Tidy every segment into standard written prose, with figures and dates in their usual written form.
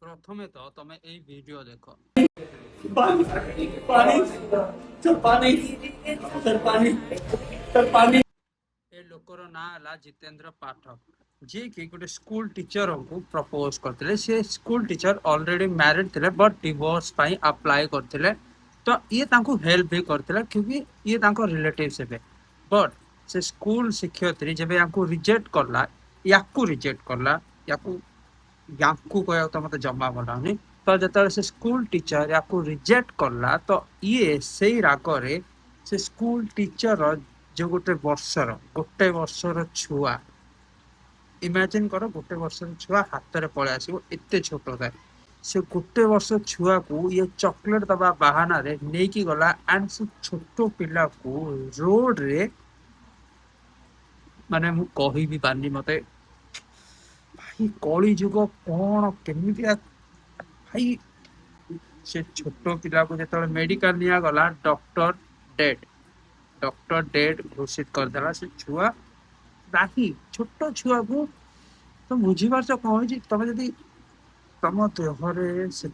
प्रथमे तो तमे ए वीडियो देखो। पानी पानी सर पानी सर पानी सर पानी ए लोकर ना हला जितेंद्र पाठक, जे कि गोटे स्कूल टीचर को प्रपोज करथिले। से स्कूल टीचर ऑलरेडी मैरिड थिले बट डिवोर्स पई अप्लाई करथिले। तो ये तांको हेल्प भी करथिले क्योंकि ये तांको रिलेटिव्स हेबे। बट से स्कूल शिक्षयित्री जेबे याको रिजेक्ट करला, याको रिजेक्ट करला, याको याकू कहया तो मते जमा बनाउनी। तो जतले से स्कूल टीचर याकू रिजेक्ट करला तो ये सेई रागरे से स्कूल टीचर जो गोटे वर्षर छुआ, इमेजिन कर गोटे वर्षर छुआ हाथ में पड़े आसो एत छोट था। से गोटे वर्ष छुआ को ये चॉकलेट दबा बहाना रे नेकी गला एंड से छोट पिला को रोड रे माने मु कहि भी पानी मते भाई कली जुग कौन केमी भाई। से छोट पिला को जो मेडिकल निया गला डॉक्टर डेड घोषित करदेला। से छुआ नहीं छोट छुआ को तो बुझीपार कौन तुम जदि तुम देहरे से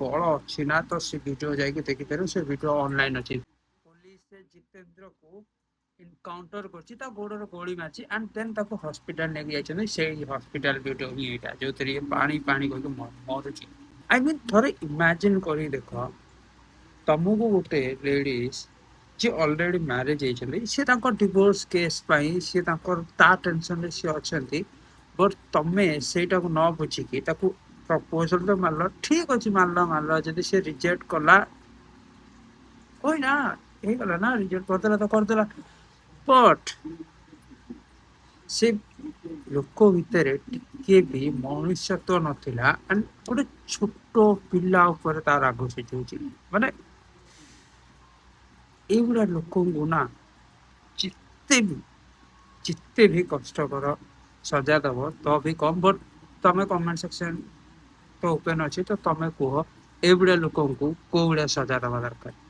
बल अच्छी ना तो से वीडियो जाकि देखिपार। से वीडियो ऑनलाइन अच्छी पुलिस जितेंद्र को इनकाउंटर कर गोड़ गोली मारी एंड देन ताको हॉस्पिटल लेके जाइछन। से हॉस्पिटल वीडियो ही एटा जो पानी पानी कह मरुची। आई मीन थोड़े इमेजिन करी देख तुमको गोटे लेडीज जे ऑलरेडी मैरिज होती सी डिवोर्स केस पाई सी ता टेंशन सी अच्छा। बट तमे सेटा को न बुझिकी प्रपोजल तो मारल ठीक अच्छे मारल जदि से रिजेक्ट कला कोई ना गला ना रिजेक्ट करदेला तो करदेला। बट से लोक भितर टिके भी मनुष्यत्व नथिला एंड गोटे छोट पिला ऊपर तार राग से माने एगुड़ा लोक को ना जिते भी कष्ट कर सजा दब तो भी कम। बट तमें कमेंट सेक्शन तो ओपन अच्छी तो तमें कह एगुड़ा लोक को कौ सजा दबा दरकार।